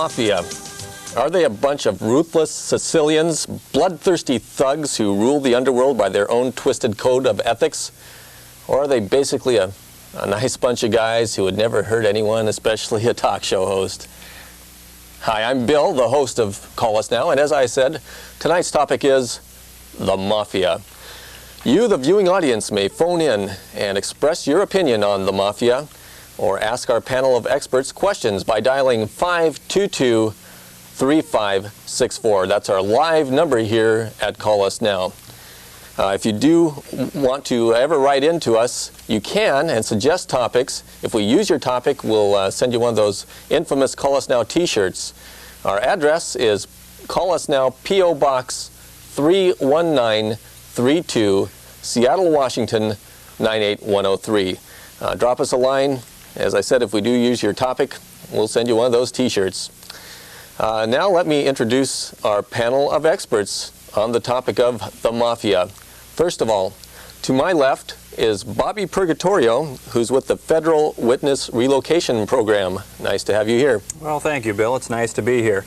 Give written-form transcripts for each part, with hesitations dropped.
Mafia. Are they a bunch of ruthless Sicilians, bloodthirsty thugs who rule the underworld by their own twisted code of ethics? Or are they basically a nice bunch of guys who would never hurt anyone, especially a talk show host? Hi, I'm Bill, the host of Call Us Now, and as I said, tonight's topic is the Mafia. You, the viewing audience, may phone in and express your opinion on the Mafia, or ask our panel of experts questions by dialing 522-3564. That's our live number here at Call Us Now. If you do want to ever write in to us, you can, and suggest topics. If we use your topic, we'll send you one of those infamous Call Us Now t-shirts. Our address is Call Us Now, P.O. Box 31932, Seattle, Washington 98103. Drop us a line. As I said, if we do use your topic, we'll send you one of those t-shirts. Now let me introduce our panel of experts on the topic of the Mafia. First of all, to my left is Bobby Purgatorio, who's with the Federal Witness Relocation Program. Nice to have you here. Well, thank you, Bill. It's nice to be here.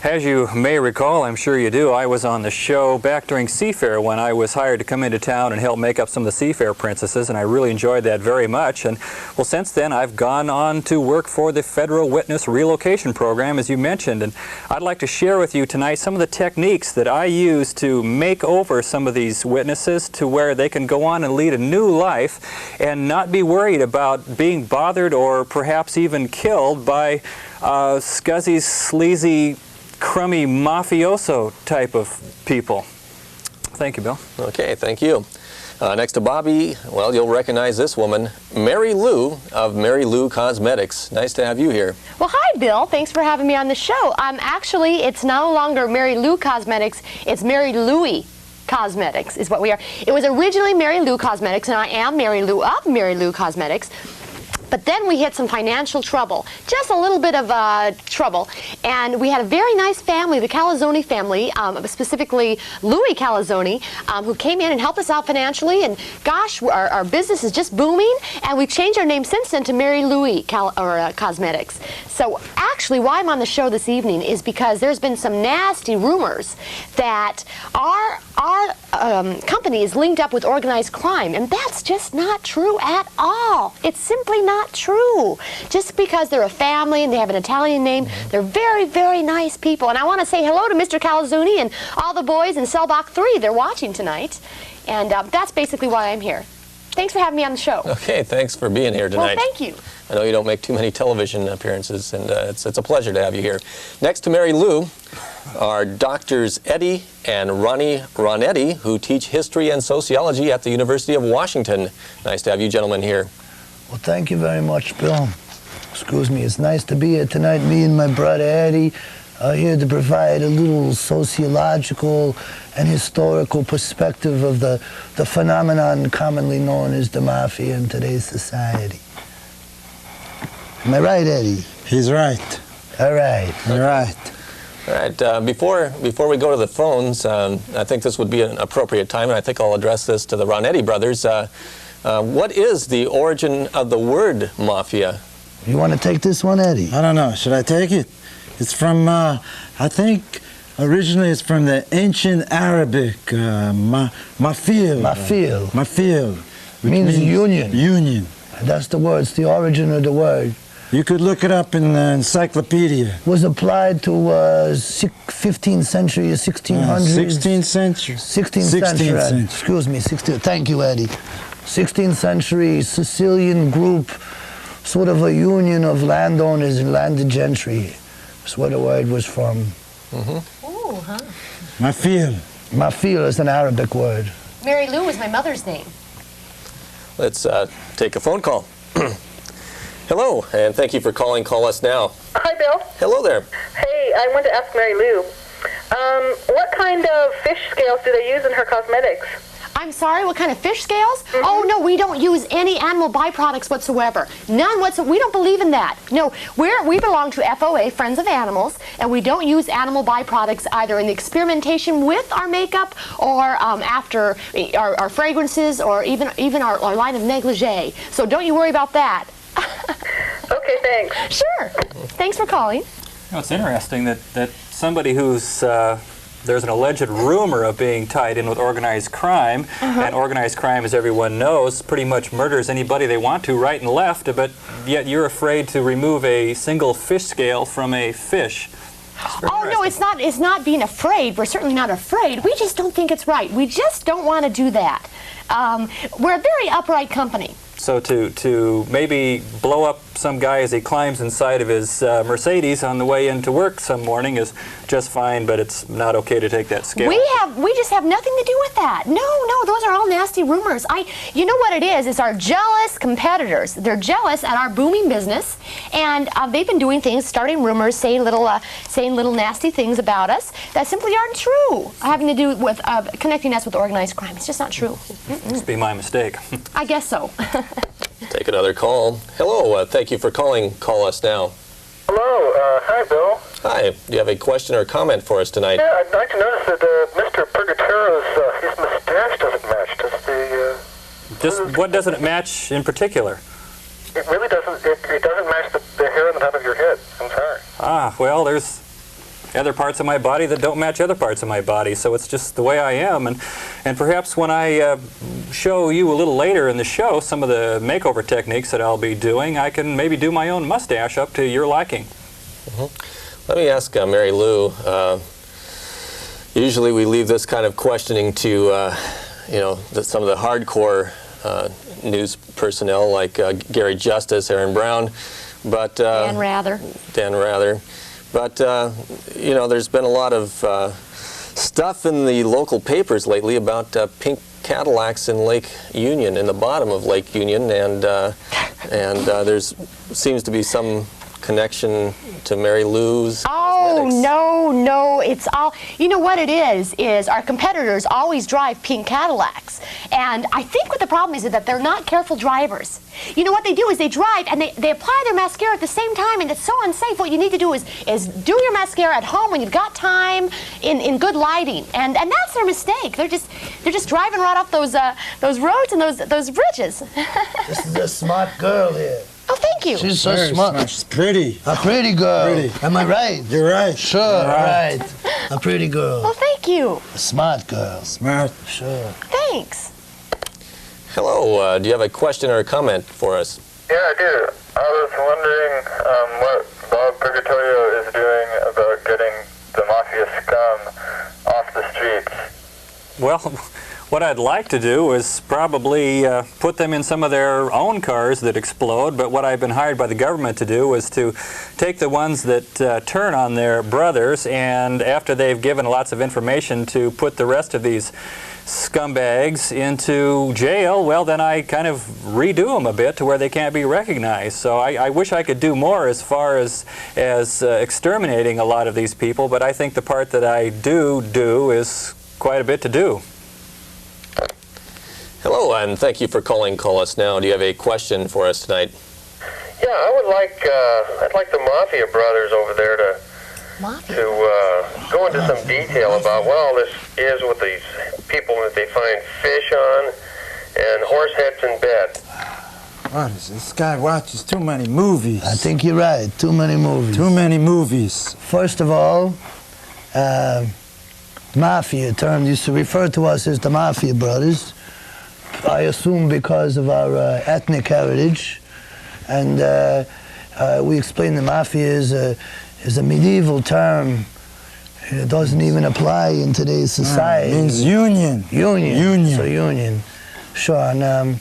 As you may recall, I'm sure you do, I was on the show back during Seafair when I was hired to come into town and help make up some of the Seafair princesses, and I really enjoyed that very much. And well, since then I've gone on to work for the Federal Witness Relocation Program, as you mentioned, and I'd like to share with you tonight some of the techniques that I use to make over some of these witnesses to where they can go on and lead a new life and not be worried about being bothered or perhaps even killed by scuzzy, sleazy, crummy mafioso type of people. Thank you, Bill. Okay, thank you. Next to Bobby, well, you'll recognize this woman, Mary Lou of Mary Lou Cosmetics. Nice to have you here. Well, hi, Bill. Thanks for having me on the show. Actually, it's no longer Mary Lou Cosmetics. It's Mary Louie Cosmetics is what we are. It was originally Mary Lou Cosmetics, and I am Mary Lou of Mary Lou Cosmetics. But then we hit some financial trouble, just a little bit of trouble. And we had a very nice family, the Calazzoni family, specifically Louis Calazzoni, who came in and helped us out financially. And gosh, our business is just booming. And we've changed our name since then to Mary Louie Cosmetics. So actually, why I'm on the show this evening is because there's been some nasty rumors that our company is linked up with organized crime. And that's just not true at all. It's simply not true. Just because they're a family and they have an Italian name, they're very, very nice people. And I want to say hello to Mr. Calazzoni and all the boys in Cell Block 3. They're watching tonight. And that's basically why I'm here. Thanks for having me on the show. Okay, thanks for being here tonight. Well, thank you. I know you don't make too many television appearances, and it's a pleasure to have you here. Next to Mary Lou are Doctors Eddie and Ronnie Ronetti, who teach history and sociology at the University of Washington. Nice to have you gentlemen here. Well, thank you very much, Bill. Excuse me, it's nice to be here tonight. Me and my brother Eddie are here to provide a little sociological and historical perspective of the phenomenon commonly known as the Mafia in today's society. Am I right, Eddie? He's right. All right. All right. All right, before we go to the phones, I think this would be an appropriate time, and I think I'll address this to the Ronetti brothers. What is the origin of the word Mafia? You want to take this one, Eddie? I don't know. Should I take it? It's from, I think, originally it's from the ancient Arabic, mafil. Mafil. Mafil. Means union. Union. That's the word. It's the origin of the word. You could look it up in the encyclopedia. Was applied to 15th century or 1600s? 16th century. 16th century. Excuse me. Thank you, Eddie. 16th century Sicilian group, sort of a union of landowners and landed gentry. That's where the word was from. Oh, huh. Mafil. Mafil is an Arabic word. Mary Lou is my mother's name. Let's take a phone call. Hello, and thank you for calling Call Us Now. Hi, Bill. Hello there. Hey, I wanted to ask Mary Lou, what kind of fish scales do they use in her cosmetics? I'm sorry, what kind of fish scales? Oh, no, we don't use any animal byproducts whatsoever. None whatsoever. We don't believe in that. No, we belong to FOA, Friends of Animals, and we don't use animal byproducts either in the experimentation with our makeup or after our fragrances or even our line of negligee. So don't you worry about that. Okay, thanks. Sure. Thanks for calling. You know, it's interesting that somebody who's there's an alleged rumor of being tied in with organized crime, and organized crime, as everyone knows, pretty much murders anybody they want to, right and left, but yet you're afraid to remove a single fish scale from a fish. Oh, no, it's not being afraid. We're certainly not afraid. We just don't think it's right. We just don't want to do that. We're a very upright company. So to maybe blow up some guy as he climbs inside of his Mercedes on the way into work some morning is just fine, but it's not okay to take that scale. We just have nothing to do with that. No, those are all nasty rumors. You know what it is? It's our jealous competitors. They're jealous at our booming business, and they've been doing things, starting rumors, saying little nasty things about us that simply aren't true, having to do with connecting us with organized crime. It's just not true. Must be my mistake. I guess so. Take another call. Hello, thank you for calling. Call us now. Hello, hi, Bill. Hi, do you have a question or comment for us tonight? Yeah, I'd like to notice that Mr. Purgatore's his mustache doesn't match. What doesn't it match in particular? It really doesn't. It doesn't match the hair on the top of your head. I'm sorry. Ah, well, there's other parts of my body that don't match other parts of my body, so it's just the way I am. And perhaps when I show you a little later in the show some of the makeover techniques that I'll be doing, I can maybe do my own mustache up to your liking. Let me ask Mary Lou. Usually we leave this kind of questioning to some of the hardcore news personnel like Gary Justice, Aaron Brown, but Dan Rather. But, there's been a lot of stuff in the local papers lately about pink Cadillacs in Lake Union, in the bottom of Lake Union, and there's seems to be some connection to Mary Lou's cosmetics. No, it's all, you know what it is our competitors always drive pink Cadillacs. And I think what the problem is that they're not careful drivers. You know what they do is they drive and they apply their mascara at the same time, and it's so unsafe. What you need to do is do your mascara at home when you've got time in good lighting. And that's their mistake. They're just driving right off those roads and those bridges. This is a smart girl here. Oh, thank you. She's so smart. She's pretty. A pretty girl. Pretty. Am I right? You're right. Sure, right. A pretty girl. Oh, thank you. A smart girl. Smart. Sure. Thanks. Hello, do you have a question or a comment for us? Yeah, I do. I was wondering what Bob Purgatorio is doing about getting the Mafia scum off the streets. Well, what I'd like to do is probably put them in some of their own cars that explode, but what I've been hired by the government to do is to take the ones that turn on their brothers, and after they've given lots of information, to put the rest of these scumbags into jail. Well, then I kind of redo them a bit to where they can't be recognized. So I wish I could do more as far as exterminating a lot of these people, but I think the part that I do is quite a bit to do. Hello, and thank you for calling. Call us now. Do you have a question for us tonight? Yeah, I'd like the Mafia brothers over there to go into some detail about what all this is with these people that they find fish on and horse heads in bed. What is this guy watches too many movies? I think you're right. Too many movies. Too many movies. First of all, Mafia term used to refer to us as the Mafia brothers. I assume because of our ethnic heritage, and we explain the Mafia is a medieval term. It doesn't even apply in today's society. It means union. Union. So union. Sure. And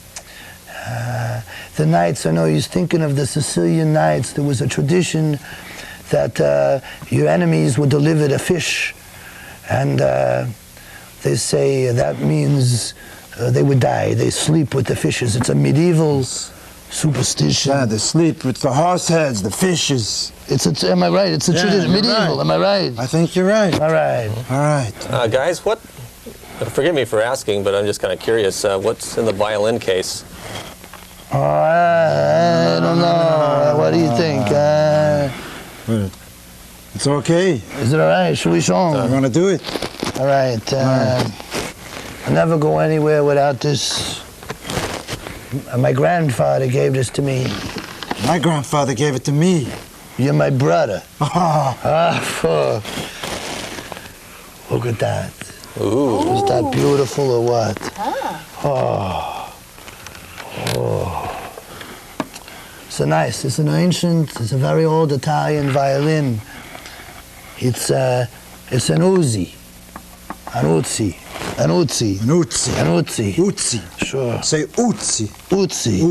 the knights, I know you're thinking of the Sicilian knights. There was a tradition that your enemies were delivered a fish, and they say that means they would die. They sleep with the fishes. It's a medieval superstition. Yeah, they sleep with the horse heads, the fishes. Am I right? It's a tradition. Medieval. Right. Am I right? I think you're right. All right. All right. Guys, forgive me for asking, but I'm just kind of curious, what's in the violin case? Oh, I don't know. What do you think? It's okay. Is it all right? Should we show I'm him? going to do it. All right. I never go anywhere without this. My grandfather gave this to me. My grandfather gave it to me. You're my brother. Look at that. Ooh. Is that beautiful or what? So nice. It's an ancient, it's a very old Italian violin. It's an Uzi. An Uzi. An Uzi. An Uzi. An Uzi. Uzi. Sure. Say Uzi. Uzi.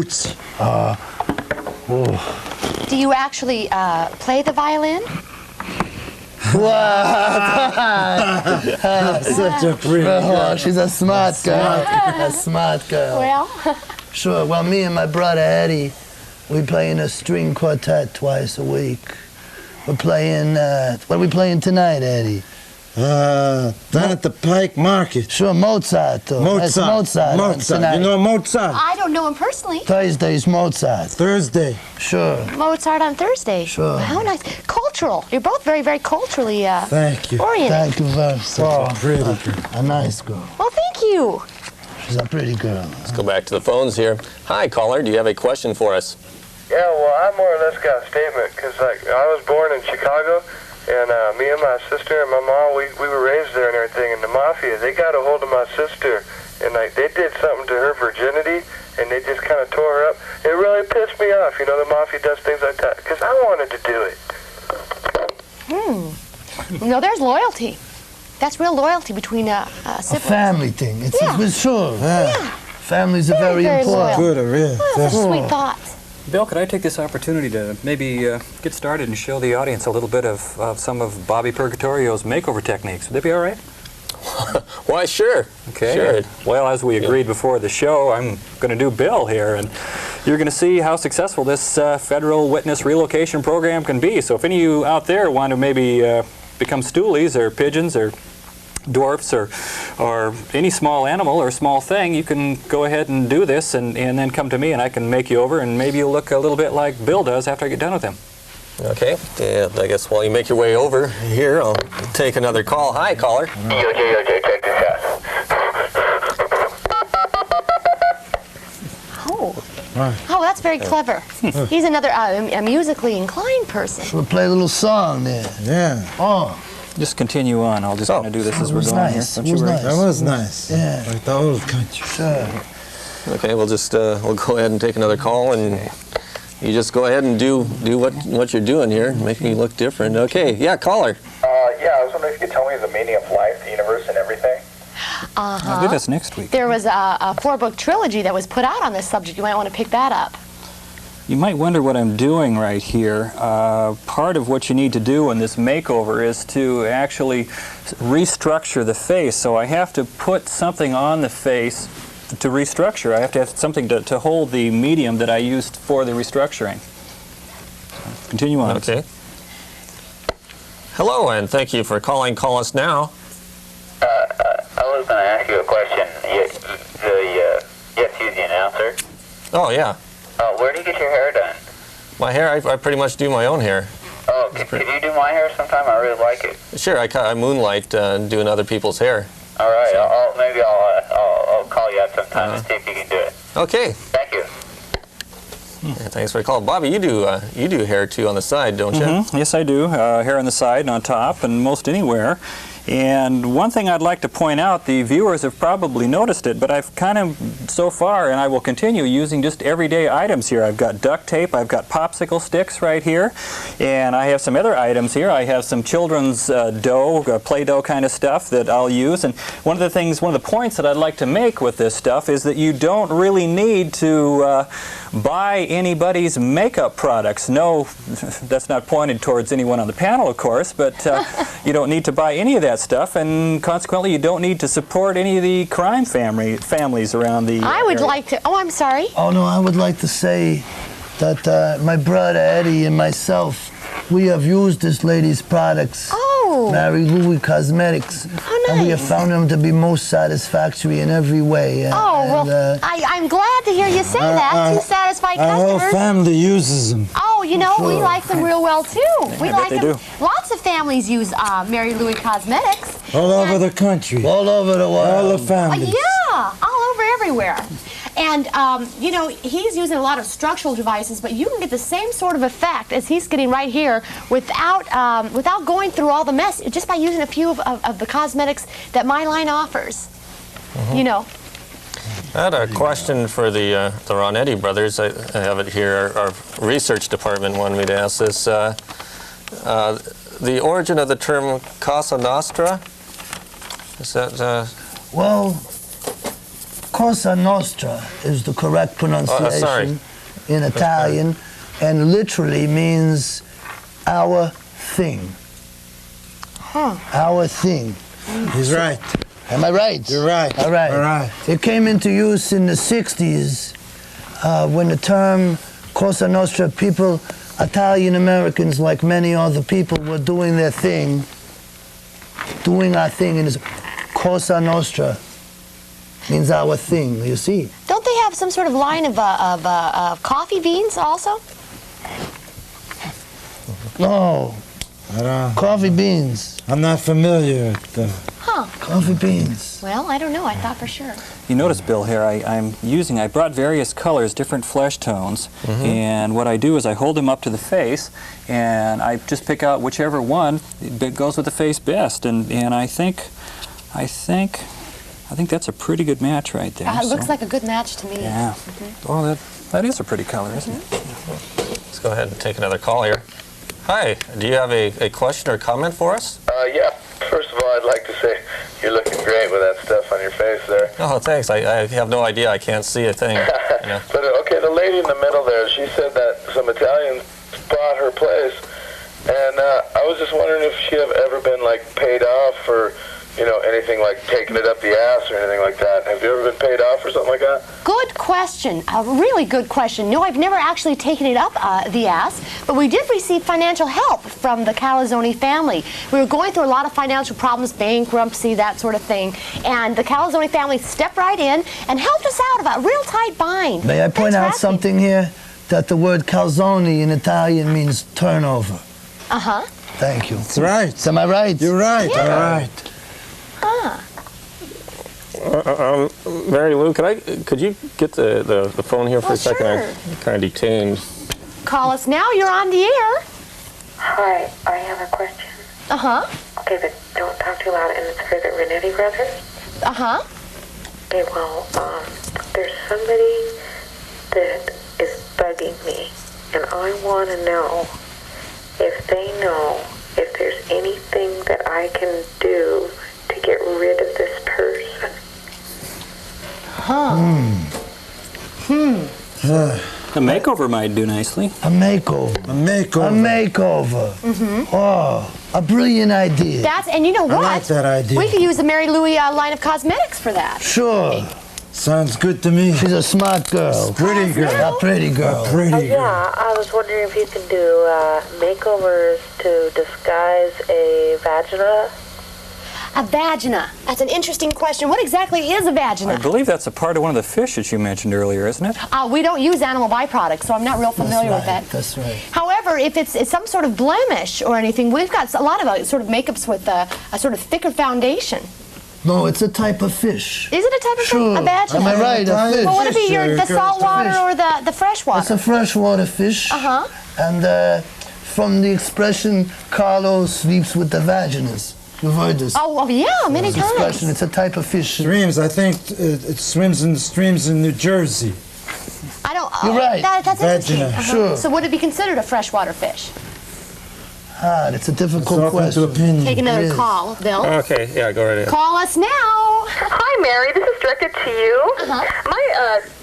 Uzi. Do you actually play the violin? Such a pretty girl. She's a smart girl. A smart girl. Well, Sure. Well, me and my brother Eddie, we play in a string quartet twice a week. We're playing, what are we playing tonight, Eddie? Down at the Pike Market. Sure, Mozart. That's Mozart. on tonight. You know Mozart? I don't know him personally. Thursday's Mozart. Thursday. Sure. Mozart on Thursday. Sure. How nice. Cultural. You're both very, very culturally Thank you. oriented. Thank you very much. Such a pretty girl. A nice girl. Well, thank you. She's a pretty girl. Let's go back to the phones here. Hi, caller. Do you have a question for us? Yeah, well, I more or less got a statement, because like, I was born in Chicago, and me and my sister and my mom, we were raised there and everything, and the Mafia, they got a hold of my sister, and like, they did something to her virginity, and they just kind of tore her up. It really pissed me off, you know, the Mafia does things like that, because I wanted to do it. No, there's loyalty. That's real loyalty between A siblings. family thing. It's Yeah. sure. Yeah. Families are Very, very very important. loyal. Good, really. That's a sweet thought. Bill, could I take this opportunity to maybe get started and show the audience a little bit of some of Bobby Purgatorio's makeover techniques? Would that be all right? Why, sure. Okay. Sure. Well, as we agreed before the show, I'm going to do Bill here, and you're going to see how successful this federal witness relocation program can be. So if any of you out there want to maybe become stoolies or pigeons or dwarfs or any small animal or small thing, you can go ahead and do this and then come to me and I can make you over, and maybe you'll look a little bit like Bill does after I get done with him. Okay. Yeah, I guess while you make your way over here, I'll take another call. Hi, caller. Yo, check this out. Oh, that's very clever. He's another a musically inclined person. We'll play a little song there. Yeah. Oh, Just continue on. I'll just kind of do this as it we're was going nice. here. It was nice. That was nice. Yeah. Like the old country. Sure. Okay, we'll just we'll go ahead and take another call, and you just go ahead and do what you're doing here. Make me look different. Okay. Yeah, caller. Yeah, I was wondering if you could tell me the meaning of life, the universe, and everything. I'll do this next week. There was a 4-book trilogy that was put out on this subject. You might want to pick that up. You might wonder what I'm doing right here. Part of what you need to do in this makeover is to actually restructure the face. So I have to put something on the face to restructure. I have to have something to hold the medium that I used for the restructuring. Continue on. Okay. Hello, and thank you for calling Call Us Now. I was going to ask you a question. Yes, you're the announcer. Oh, yeah. Where do you get your hair done? My hair, I pretty much do my own hair. Oh, could you do my hair sometime? I really like it. Sure, I moonlight doing other people's hair. All right, maybe I'll call you out sometime and see if you can do it. Okay. Thank you. Yeah, thanks for the call. Bobby, you do hair too on the side, don't you? Yes, I do. Hair on the side and on top and most anywhere. And one thing I'd like to point out, the viewers have probably noticed it, but I've kind of, so far, and I will continue using just everyday items here. I've got duct tape, I've got popsicle sticks right here, and I have some other items here. I have some children's dough, Play-Doh kind of stuff that I'll use. And one of the points that I'd like to make with this stuff is that you don't really need to buy anybody's makeup products. No, that's not pointed towards anyone on the panel, of course, but you don't need to buy any of that stuff, and consequently you don't need to support any of the crime families around the I would area. like to. Oh, I'm sorry. Oh, no, I would like to say that my brother Eddie and myself, we have used this lady's products, Oh. Mary Louie Cosmetics, Oh, and we have nice. found them to be most satisfactory in every way. Oh, and, well, I'm glad to hear you say that. To satisfy Our whole customers. family uses them. Oh, you know, we like them real well, too. We I bet like they them. do. Lots of families use Mary Louie Cosmetics. All over the country. all over the world. All the Oh, families. yeah, all over everywhere. And, you know, he's using a lot of structural devices, but you can get the same sort of effect as he's getting right here without, without going through all the mess, just by using a few of the cosmetics that my line offers. You know. I had a question for the Ronetti brothers. I have it here. Our research department wanted me to ask this. The origin of the term Cosa Nostra? Is that... Well, Cosa Nostra is the correct pronunciation in Italian, and literally means our thing. Our thing. He's right. Am I right? You're right. All right. All right. It came into use in the 60s when the term Cosa Nostra, people, Italian Americans, like many other people, were doing their thing, doing our thing, and it's Cosa Nostra means our thing, you see. Don't they have some sort of line of coffee beans also? No, I don't, coffee beans. I'm not familiar with the... Coffee beans. Well, I don't know. I thought for sure. You notice, Bill, here I brought various colors, different flesh tones, and what I do is I hold them up to the face, and I just pick out whichever one goes with the face best, and I think that's a pretty good match right there. It looks like a good match to me. Yeah. Well, that is a pretty color, isn't it? Let's go ahead and take another call here. Hi, do you have a question or comment for us? Yeah. First of all, I'd like to say you're looking great with that stuff on your face there. Oh, thanks. I have no idea. I can't see a thing. You know. But okay, the lady in the middle there, she said that some Italians bought her place, and I was just wondering if she have ever been like paid off for, you know, anything like taking it up the ass or anything like that. Have you ever been paid off or something like that? Good question. A really good question. No, I've never actually taken it up the ass, but we did receive financial help from the Calzoni family. We were going through a lot of financial problems, bankruptcy, that sort of thing, and the Calzoni family stepped right in and helped us out about a real tight bind. May I point out something here? That the word calzone in Italian means turnover. Uh-huh. Thank you. That's right. Am I right? You're right. Yeah. All right. Mary Lou, could you get the phone here for a second? Sure. I'm kind of detained. Call us now. You're on the air. Hi, I have a question. Uh-huh. Okay, but don't talk too loud, and it's for the Renetti brothers. Uh-huh. Okay, well, there's somebody that is bugging me, and I want to know if they know if there's anything that I can do to get rid of this person. A makeover might do nicely. A makeover. A makeover. A makeover. Oh, a brilliant idea. And you know what? I like that idea. We could use the Mary Louie line of cosmetics for that. Sure. Sounds good to me. She's a smart girl. Pretty girl. A pretty girl. A pretty girl. Yeah, I was wondering if you can do makeovers to disguise a vagina. A vagina. That's an interesting question. What exactly is a vagina? I believe that's a part of one of the fish that you mentioned earlier, isn't it? We don't use animal byproducts, so I'm not real familiar with that. That's right. However, if it's some sort of blemish or anything, we've got a lot of sort of makeups with a sort of thicker foundation. No, it's a type of fish. Is it a type of Sure. fish? A vagina? Am I right? A fish. Well, would it be the saltwater fish. or the freshwater? It's a freshwater fish. Uh-huh. And from the expression, Carlos sleeps with the vaginas. You've heard this. Oh, yeah, many times. Expression. It's a type of fish. Streams. I think it swims in the streams in New Jersey. I don't. You're right. That's interesting. Vagina. Sure. So would it be considered a freshwater fish? That's a difficult It's open to question. opinion. Take another Yes. call, Bill. Okay, yeah, go right ahead. Call us now. Hi, Mary. This is directed to you. My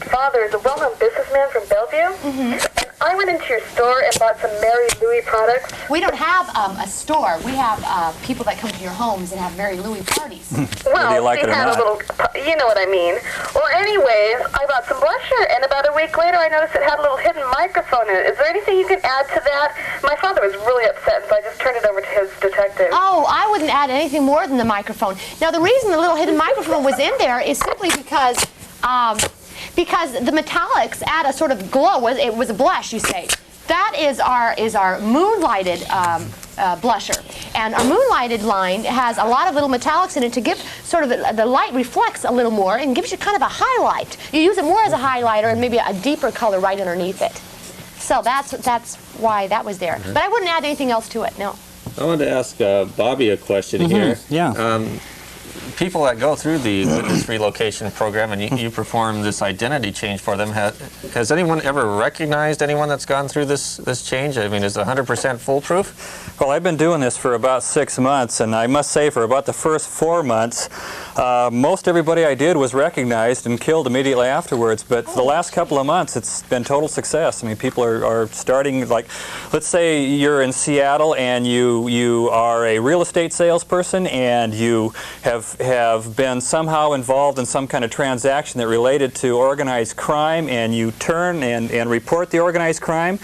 father is a well-known businessman from Bellevue, and I went into your store and bought some Mary Louie products. We don't have a store. We have people that come to your homes and have Mary Louie parties. Well, you like she it or had not. a little, you know what I mean. Well, anyways, I bought some blusher, and about a week later, I noticed it had a little hidden microphone in it. Is there anything you can add to that? My father was really upset, so I just turned it over to his detective. Oh, I wouldn't add anything more than the microphone. Now, the reason the little hidden microphone was in there is simply because the metallics add a sort of glow. It was a blush, you say. That is our moonlighted blusher, and our moonlighted line has a lot of little metallics in it to give sort of the light reflects a little more and gives you kind of a highlight. You use it more as a highlighter and maybe a deeper color right underneath it. So that's why that was there. But I wouldn't add anything else to it, no. I wanted to ask Bobby a question here. Yeah. People that go through the witness relocation program and you perform this identity change for them, has anyone ever recognized anyone that's gone through this change? I mean, is it 100% foolproof? Well, I've been doing this for about 6 months, and I must say for about the first 4 months, most everybody I did was recognized and killed immediately afterwards, but for the last couple of months it's been total success. I mean, people are starting, like, let's say you're in Seattle and you are a real estate salesperson and you have been somehow involved in some kind of transaction that related to organized crime, and you turn and report the organized crime.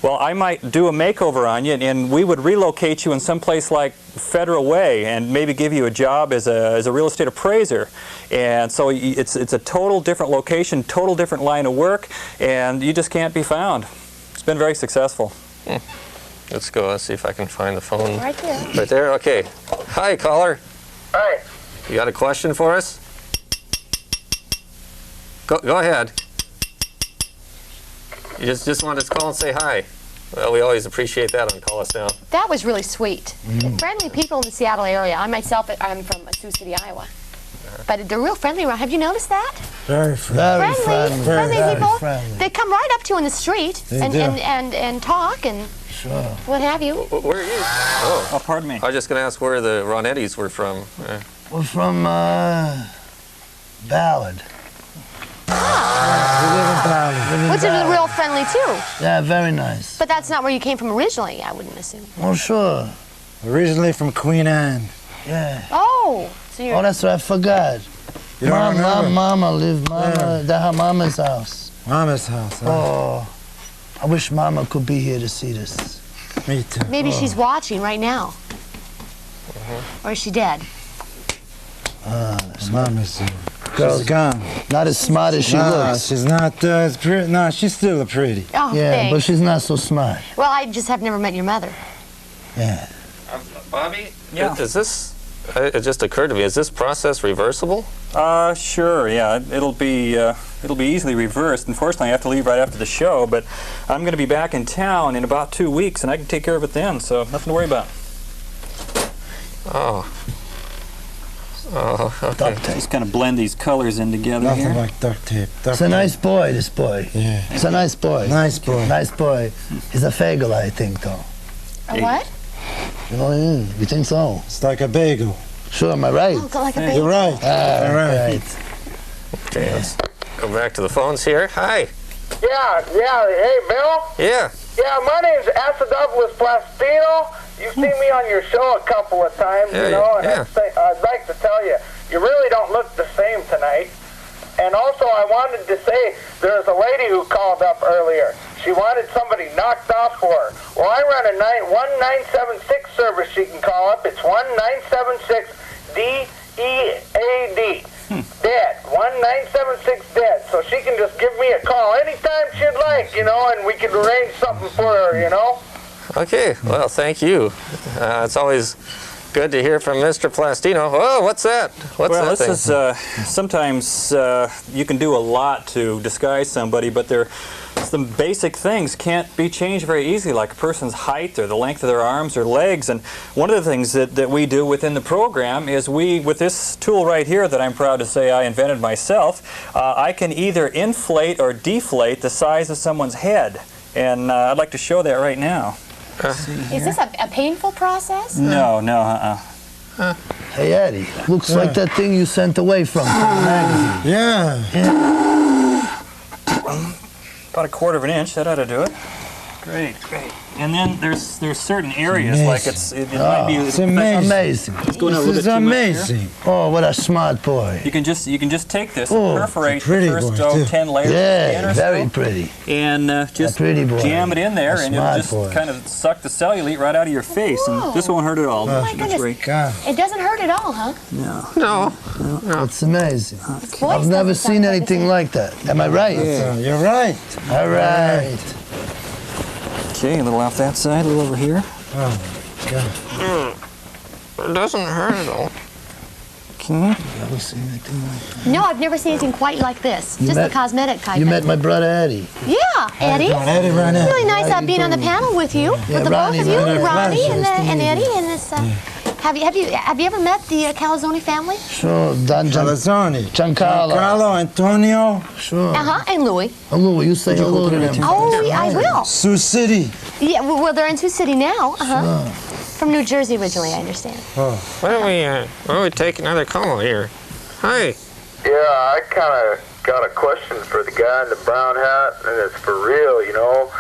Well, I might do a makeover on you, and we would relocate you in some place like Federal Way and maybe give you a job as a real estate appraiser. And so it's a total different location, total different line of work, and you just can't be found. It's been very successful. Let's go. Let's see if I can find the phone. Right there. Right there? Okay. Hi, caller. Hi. You got a question for us? Go ahead. You just wanted to call and say hi. Well, we always appreciate that on Call Us Now. That was really sweet. Friendly people in the Seattle area. I myself, I'm from Sioux City, Iowa. But they're real friendly around. Have you noticed that? Very friendly. Friendly people. friendly. They come right up to you in the street and talk and what have you. Where are you? Oh, pardon me. I was just going to ask where the Ronettis were from. We're from Ballard. Ah. We live in Ballard. Which is real friendly too. Yeah, very nice. But that's not where you came from originally, I wouldn't assume. Well, sure. Originally from Queen Anne. Yeah. Oh, so you're... Oh, that's what I forgot. You don't remember? Mama lived, at her mama's house. Mama's house. Huh? Oh, I wish Mama could be here to see this. Me too. Maybe she's watching right now. Or is she dead? Mama's Girl's she's gone. Not as smart as she looks. She's not as pretty. No, she's still pretty. Oh, Yeah, thanks. but she's not so smart. Well, I just have never met your mother. Yeah. Bobby? Yeah. Is this, it just occurred to me, is this process reversible? Sure, yeah. It'll be easily reversed. Unfortunately, I have to leave right after the show, but I'm going to be back in town in about 2 weeks, and I can take care of it then, so nothing to worry about. Oh. Oh, okay. Just kind of blend these colors in together Nothing here. like duct tape. It's a nice boy, this boy. Yeah. It's a nice boy. Nice boy. Nice boy. He's a fagel, I think, though. A what? You know what I mean? You think so? It's like a bagel. Sure, am I right? Oh, like a Hey, baby. You're right. Ah, You're right. right. Okay, let's go back to the phones here. Hi. Yeah, hey, Bill? Yeah. Yeah, my name's Acidophilus Plastino. You've seen me on your show a couple of times, Yeah, you know, and yeah. I'd like to tell you, you really don't look the same tonight. And also, I wanted to say, there's a lady who called up earlier. She wanted somebody knocked off for her. Well, I run a 1976 service she can call up. It's 1976 DEAD. Dead. 1976 dead. So she can just give me a call anytime she'd like, you know, and we can arrange something for her, you know. Okay, well, thank you. It's always good to hear from Mr. Plastino. Oh, what's that? What's Well, that this thing? is sometimes you can do a lot to disguise somebody, but some basic things can't be changed very easily, like a person's height or the length of their arms or legs. And one of the things that we do within the program is with this tool right here that I'm proud to say I invented myself, I can either inflate or deflate the size of someone's head. And I'd like to show that right now. Is this a painful process? No, Hey, Eddie, looks like that thing you sent away from the magazine. Yeah. About 1/4 inch, that ought to do it. Great. And then there's certain areas, like it might be. It's amazing. Amazing. It's going a little This bit is too much here. amazing. Oh, what a smart boy. You can just take this Oh, and perforate the pretty first boy, too. 10 layers of skin Yeah, or very so, pretty. and just pretty boy. jam it in there, A and it'll smart just boy. kind of suck the cellulite right out of your face, and this won't hurt at all. Oh my That's goodness. great. God. It doesn't hurt at all, huh? No. It's amazing. Voice I've never doesn't sound seen like anything the like that. Am I right? You're right. All right. Okay, a little off that side, a little over here. Oh, God. It doesn't hurt at all. Never seen anything like that. No, I've never seen anything quite like this. You Just met- the cosmetic kind. You met my brother Eddie. Yeah, Eddie. Eddie right now. Really nice How you being on the doing? panel with you, Yeah, with the Ronnie, both of you, Ronnie, Ronnie pleasure. and, Nice to and meet Eddie, you. and this. Have you ever met the Calzone family? Sure, Don Calazzoni. Giancarlo. Carlo, Antonio. Sure. And Louis. Hello, you say hello to them. Oh, yeah, I will. Sioux City. Yeah, well, they're in Sioux City now. From New Jersey originally, I understand. Why don't we take another call here? Hi. Yeah, I kind of got a question for the guy in the brown hat, and it's for real, you know.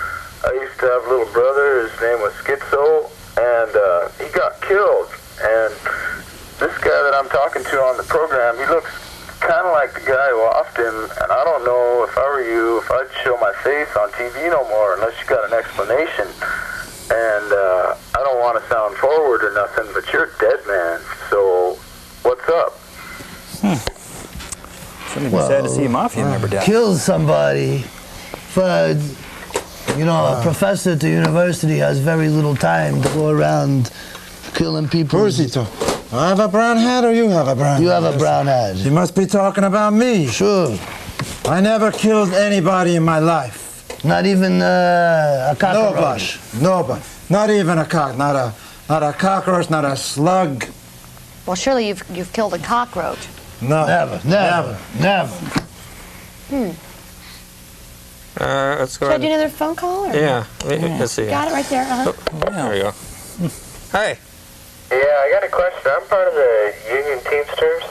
I used to have a little brother, his name was Schizo, and he got killed. And this guy that I'm talking to on the program, he looks kind of like the guy who offed him, and I don't know if I were you, if I'd show my face on TV no more unless you got an explanation. And I don't want to sound forward or nothing, but you're a dead man, so what's up? Shouldn't be sad to see a Mafia member die. Kill somebody, but you know, a professor at the university has very little time to go around killing people. Rosito, I have a brown hat or you have a brown hat? You have a brown hat. You must be talking about me. Sure. I never killed anybody in my life. Not even a cockroach. Nobody. Not even a not a cockroach, not a slug. Well, surely you've killed a cockroach. No. Never. Let's go Should I do ahead. another phone call? Or? Yeah, let's see. Got it right there. There we go. Hi. Yeah, I got a question. I'm part of the Union Teamsters,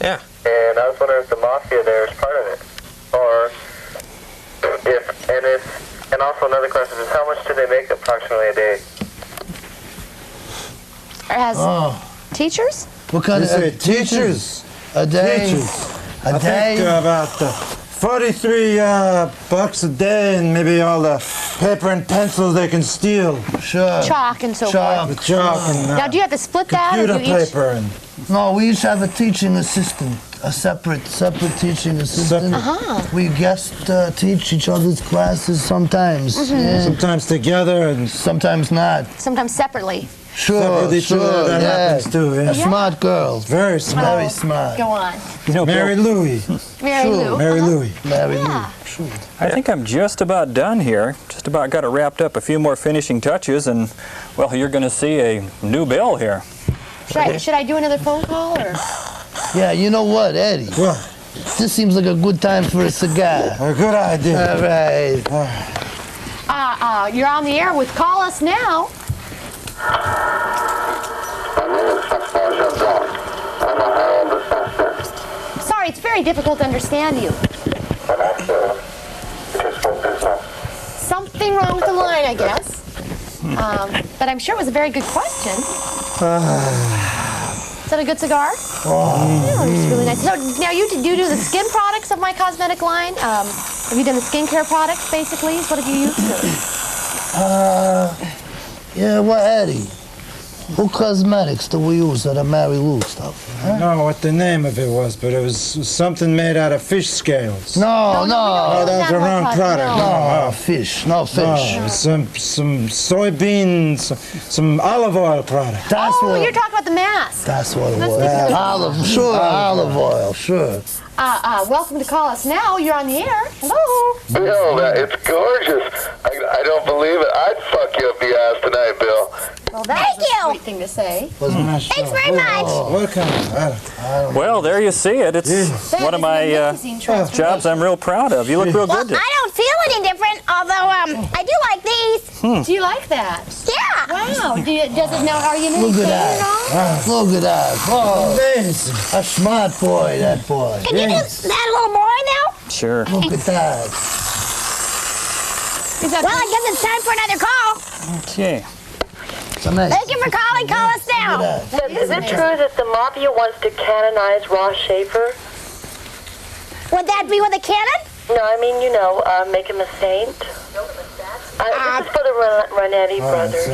Yeah. and I was wondering if the Mafia there is part of it. Or and also another question is how much do they make approximately a day? Or has teachers? What kind You say teachers? A day. Teachers. A I day. think about 43 bucks a day, and maybe all the paper and pencils they can steal. Sure. Chalk and so Chalk. The chalk and forth. Now, do you have to split that? Or computer do you each? paper and No, we each have a teaching assistant, a separate teaching assistant. We guest teach each other's classes sometimes. Yeah. sometimes together and Sometimes not. Sometimes separately. Sure, separately too. sure, That yeah. happens too. A Yeah. smart girl. Very smart. Very smart. Go on. You know, Mary Bill, Louie. Mary Sure. Lou. Mary Louie. Mary Yeah. Lou. I think I'm just about done here. Just about got it wrapped up. A few more finishing touches, and well, you're going to see a new Bill here. Should I do another phone call? Or? Yeah, you know what, Eddie? What? This seems like a good time for a cigar. A good idea. All right. You're on the air with Call Us Now. Sorry, it's very difficult to understand you. Something wrong with the line, I guess. But I'm sure it was a very good question. Is that a good cigar? Yeah, it's really nice. So now you do the skin products of my cosmetic line. Have you done the skincare products, basically? What have you used? Yeah, well, Eddie, what cosmetics do we use that are Mary Lou stuff? I don't know what the name of it was, but it was something made out of fish scales. No. Oh, that's the wrong product. No, fish. No fish. No, some soybeans, some olive oil product. That's Oh, what. you're talking about the mask. That's what it That's was. different. Olive oil, sure. Welcome to Call Us Now. You're on the air. Hello. Bill, it's gorgeous. I don't believe it. I'd fuck you up the ass tonight, Bill. Well, that's a sweet thing to say. Thanks very much. Welcome. Well, there you see it. It's one of my Amazing transformation. jobs I'm real proud of. You look real good. I don't feel any different, although I do like these. Do you like that? Yeah. Wow. Does it now? Are you in any Look at pain that. at all? Look at that. Oh, Amazing. a smart boy, that boy. Can you do that a little more now? Sure. Look at that. Is that Well, I guess it's time for another call. Okay. It's amazing. Thank you for calling. Call us now. Look at that. Is it true that the Mafia wants to canonize Ross Schaefer? Would that be with a cannon? No, I mean, make him a saint. This is for the Ranetti brothers.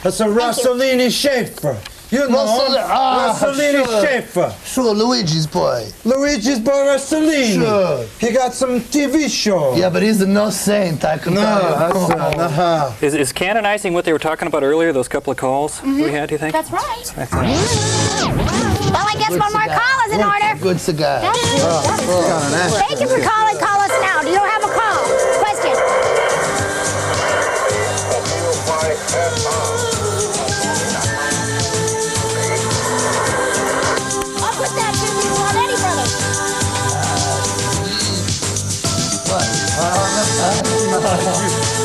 That's a Rossellini Schaefer. You know Rossellini sure. Schaefer. Sure, Luigi's boy. Luigi's boy Rossellini. Sure. He got some TV show. Yeah, but he's no saint, I can tell you. Is canonizing what they were talking about earlier, those couple of calls we had, do you think? That's right. I think. Well, I guess one more call is in order. Good cigar. Thank you for calling. Call us now. You don't have a call. Question. I'll put that to you on any brother.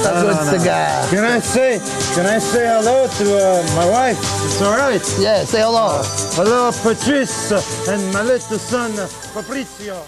A good cigar. Can I say hello to my wife? It's all right. Yeah, say hello. Hello, Patrice, and my little son, Fabrizio.